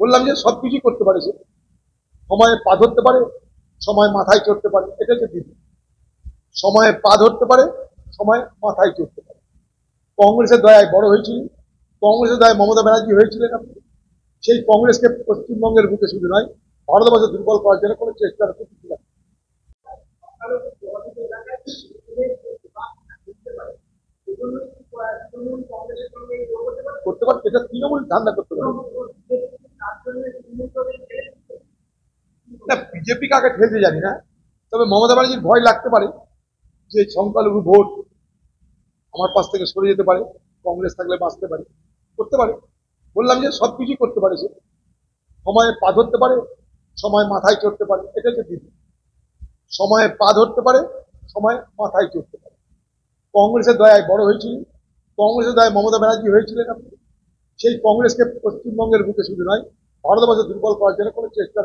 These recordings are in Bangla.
বললাম যে সবকিছু করতে পারে সে, সময়ে পা ধরতে পারে, সময় মাথায় চড়তে পারে, এটা হচ্ছে দিদি। সময়ে পা ধরতে পারে, সময় মাথায় চড়তে পারে। কংগ্রেসের দয়ায় বড় হয়েছিল, কংগ্রেসের দয়ায় মমতা ব্যানার্জি হয়েছিলেন আপনি। সেই কংগ্রেসকে পশ্চিমবঙ্গের বুকে শুধু নয়, ভারতবর্ষে দুর্বল করার জন্য কোনো চেষ্টা করতে পারে, এটা তৃণমূল ধান্দা করতে পারে না। বিজেপি কাকে ঠেলতে জানি না, তবে মমতা ব্যানার্জির ভয় লাগতে পারে যে সংখ্যালঘু ভোট আমার পাশ থেকে সরে যেতে পারে, কংগ্রেস থাকলে বাঁচতে পারে, করতে পারে। বললাম যে সবকিছু করতে পারে সে, সময়ে পা ধরতে পারে, সময় মাথায় চড়তে পারে, এটা হচ্ছে দিদি। সময়ে পা ধরতে পারে, সময় মাথায় চড়তে পারে। কংগ্রেসের দয়ায় বড় হয়েছিল, কংগ্রেসের দয়ায় মমতা ব্যানার্জি হয়েছিলেন আপনি। সেই কংগ্রেসকে পশ্চিমবঙ্গের বুকে শুধু নয়, ভারতবর্ষে দুর্বল করার জন্য কোনো চেষ্টা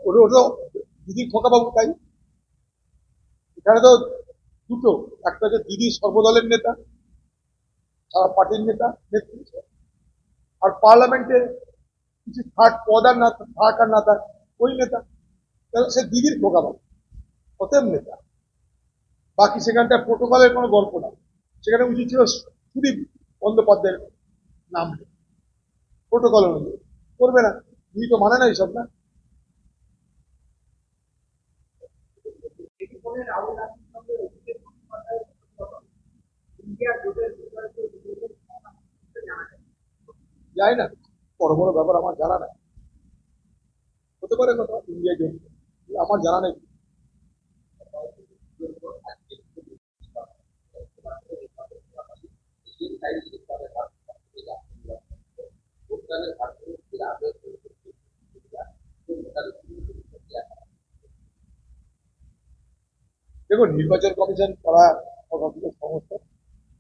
ওটা দিদির খোকাবাবু। তাই এখানে তো দুটো, একটা হচ্ছে দিদি সর্বদলের নেতা, সারা পার্টির নেতা, নেতৃত্ব, আর পার্লামেন্টে কিছু থাক পদ আর না থাক আর না থাক ওই নেতা, তাহলে সে দিদির খোকাবাবু, অতএব নেতা। বাকি সেখানটা প্রোটোকলের কোনো গল্প না, সেখানে উচিত ছিল সুদীপ বন্দ্যোপাধ্যায়ের নাম, প্রোটোকল অনুযায়ী করবে না, দিদি তো মানে না এইসব না। যাই না, বড় বড় ব্যাপার আমার জানা নাই, হতে পারে কথা ইন্ডিয়া গেম, আমার জানা নেই। দেখুন, নির্বাচন কমিশন তারা সংস্থা,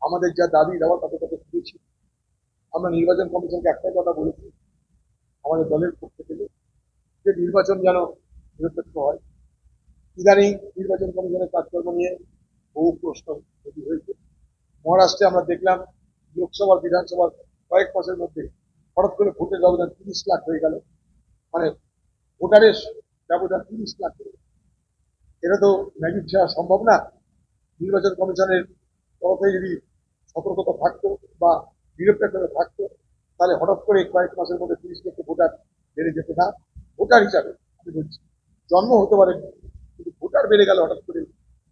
আমাদের যা দাবি দেওয়া তাদের কাছে দিয়েছি। আমরা নির্বাচন কমিশনকে একটাই কথা বলেছি আমাদের দলের পক্ষ থেকে, যে নির্বাচন যেন নিরপেক্ষ হয়। ইদানিং নির্বাচন কমিশনের কাজকর্ম নিয়ে বহু প্রশ্ন তৈরি হয়েছে। মহারাষ্ট্রে আমরা দেখলাম লোকসভা বিধানসভার কয়েক মাসের মধ্যে হঠাৎ করে ভোটের ব্যবধান 30 লাখ হয়ে গেল, মানে ভোটারের ব্যবধান 30 লাখ। এটা তো ম্যাজিক ছাড়া সম্ভব না। নির্বাচন কমিশনের তরফে যদি সতর্কতা থাকতো বা নিরপেক্ষতা থাকতো, তাহলে হঠাৎ করে কয়েক মাসের মধ্যে 30 লক্ষ ভোটার বেড়ে যেত না। ভোটার হিসাবে আমি বলছি, জন্ম হতে পারে, কিন্তু ভোটার বেড়ে গেল হঠাৎ করে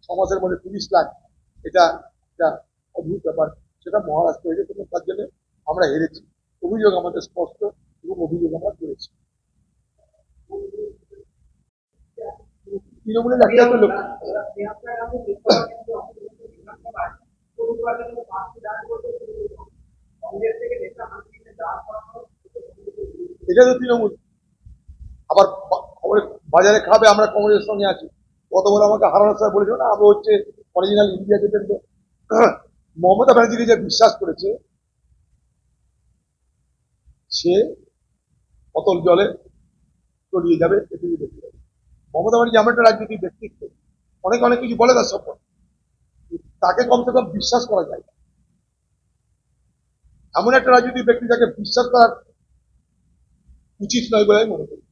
6 মাসের মধ্যে 30 লাখ, এটা একটা অদ্ভুত ব্যাপার। সেটা মহারাষ্ট্র হয়ে গেছে, তার জন্য আমরা হেরেছি। অভিযোগ আমাদের স্পষ্ট এবং অভিযোগ আমরা করেছি। তৃণমূলের একটা তো লোক, এটা তো তৃণমূল আবার খবরে বাজারে খাবে, আমরা কংগ্রেসের সঙ্গে আছি। কত বড় আমাকে হারানোর সময় বলেছিল না, আমরা হচ্ছে অরিজিনাল ইন্ডিয়া গেটের। মমতা ব্যানার্জিকে যে বিশ্বাস করেছে, সে অতল জলে তলিয়ে যাবে, পৃথিবী দেখতে যাবে। মমতা ব্যানার্জি এমন একটা রাজনৈতিক ব্যক্তিত্ব, অনেক অনেক কিছু বলে তার সম্পর্কে, তাকে কমসে কম বিশ্বাস করা যায়। এমন একটা রাজনৈতিক ব্যক্তি যাকে বিশ্বাস করা উচিত নয় বলে আমি মনে করি।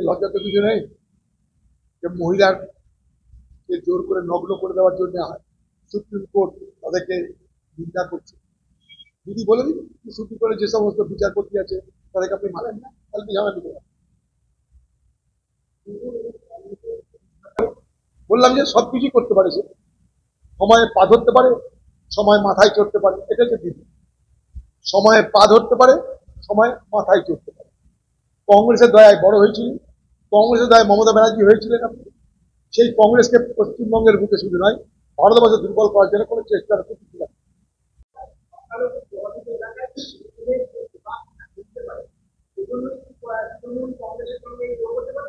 লজ্জা তো কিছু নেই যে মহিলার জোর করে নগ্ন করে দেওয়ার জন্য সুপ্রিম কোর্ট তাদেরকে নিন্দা করছে। যদি বলে দিন সুপ্রিম কোর্টে যে সমস্ত বিচারপতি আছে তাদেরকে আপনি মানেন না, তাহলে কি ঝামেলা দিতে। বললাম যে সবকিছু করতে পারে সে, সময়ে পা ধরতে পারে, সময় মাথায় চড়তে পারে, এটা হচ্ছে দিদি। সময়ে পা ধরতে পারে, সময় মাথায় চড়তে পারে। কংগ্রেসের দয়ায় বড় হয়েছিল, কংগ্রেসের দয়ায় মমতা ব্যানার্জি হয়েছিলেন আপনি। সেই কংগ্রেসকে পশ্চিমবঙ্গের বুকে শুধু নয়, ভারতবর্ষে দুর্বল করার জন্য কোনো চেষ্টা করতে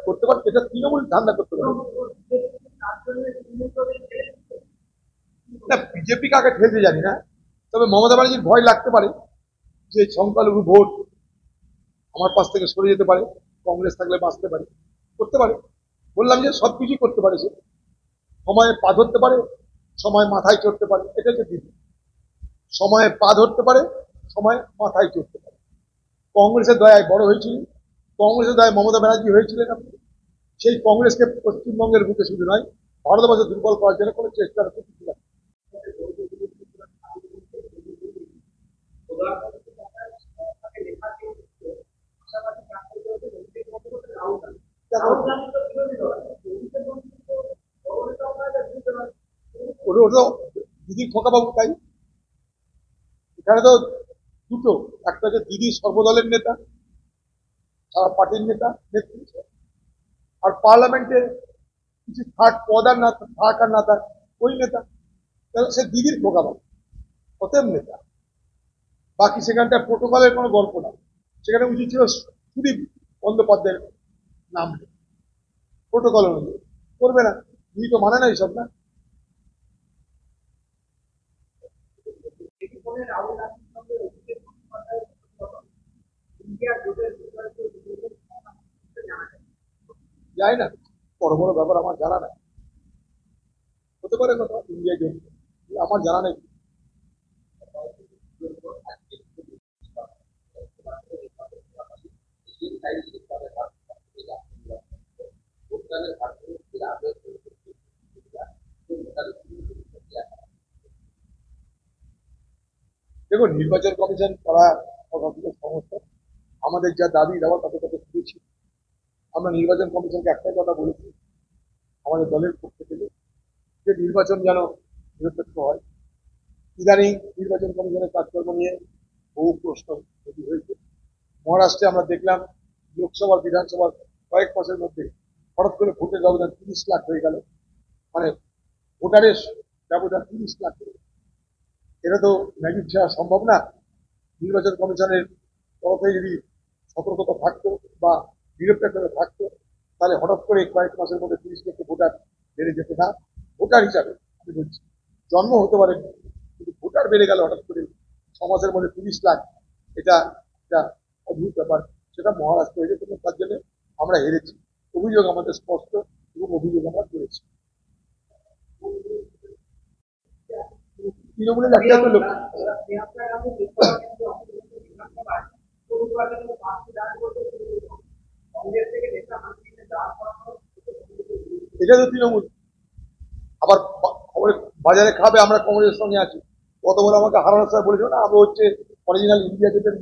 করতে পারে, এটা তৃণমূল ধান্দা করতে পারে না। বিজেপি কাকে ঠেলতে জানি না, তবে মমতা ব্যানার্জির ভয় লাগতে পারে যে সংখ্যালঘু ভোট আমার পাশ থেকে সরে যেতে পারে, কংগ্রেস থাকলে বাঁচতে পারে, করতে পারে। বললাম যে সবকিছুই করতে পারে সে, সময়ে পা ধরতে পারে, সময় মাথায় চড়তে পারে, এটা হচ্ছে দিদি। সময়ে পা ধরতে পারে, সময় মাথায় চড়তে পারে। কংগ্রেসের দয়ায় বড় হয়েছিল, কংগ্রেসের দয়ায় মমতা ব্যানার্জি হয়েছিলেন আপনি। সেই কংগ্রেসকে পশ্চিমবঙ্গের বুকে শুধু নয়, ভারতবর্ষে দুর্বল করার জন্য কোনো চেষ্টা করতে না। ওটা দিদির খোকাবাবু, তাই এখানে তো দুটো, একটা হচ্ছে দিদি সর্বদলের নেতা, সারা পার্টির নেতা, নেত্রী, আর পার্লামেন্টে কিছু থার্ড পদ আর না থাক আর না থাক ওই নেতা, সে দিদির খোকাবাবু, অতএব নেতা। বাকি সেখানটা প্রোটোকলের কোনো গল্প না, সেখানে উচিত ছিল সুদীপ বন্দ্যোপাধ্যায়ের নাম, প্রোটোকল অনুযায়ী করবে না, তিনি তো মানে না এইসব না। যাই না, বড় বড় ব্যাপার আমার জানা নাই, হতে পারে কথা ইন্ডিয়া জোট, আমার জানা নেই। দেখুন, নির্বাচন কমিশন তারা সংস্থা, আমাদের যা দাবি দেওয়া তাদের কাছে দিয়েছি। আমরা নির্বাচন কমিশনকে একটাই কথা বলেছি আমাদের দলের পক্ষ থেকে, যে নির্বাচন যেন নিরপেক্ষ হয়। ইদানিং নির্বাচন কমিশনের কাজকর্ম নিয়ে বহু প্রশ্ন তৈরি হয়েছে। মহারাষ্ট্রে আমরা দেখলাম লোকসভা বিধানসভার কয়েক মাসের মধ্যে হঠাৎ করে ভোটের ব্যবধান 30 লাখ হয়ে গেল, মানে ভোটারের ব্যবধান 30 লাখ হয়ে গেল। এটা তো ম্যাজিক ছাড়া সম্ভব না। নির্বাচন কমিশনের তরফে যদি সতর্কতা থাকতো বা নিরপেক্ষতা থাকতো, তাহলে হঠাৎ করে কয়েক মাসের মধ্যে 30 লক্ষ ভোটার বেড়ে যেত না। ভোটার হিসাবে আমি বলছি, জন্ম হতে পারে, কিন্তু ভোটার বেড়ে গেল হঠাৎ করে 6 মাসের মধ্যে 30 লাখ, এটা একটা অদ্ভুত ব্যাপার। সেটা মহারাষ্ট্র হয়েছে, কিন্তু তার জন্য আমরা হেরেছি। অভিযোগ আমাদের স্পষ্ট এবং অভিযোগ আমরা করেছি। তৃণমূলের একটা তো লোক, এটা তো তৃণমূল আবার খবরে বাজারে খাবে আমরা কংগ্রেসের সঙ্গে আছি। কত বড় আমাকে হারানোর সময় বলেছিল না, আমি হচ্ছে অরিজিনাল ইন্ডিয়া জোটের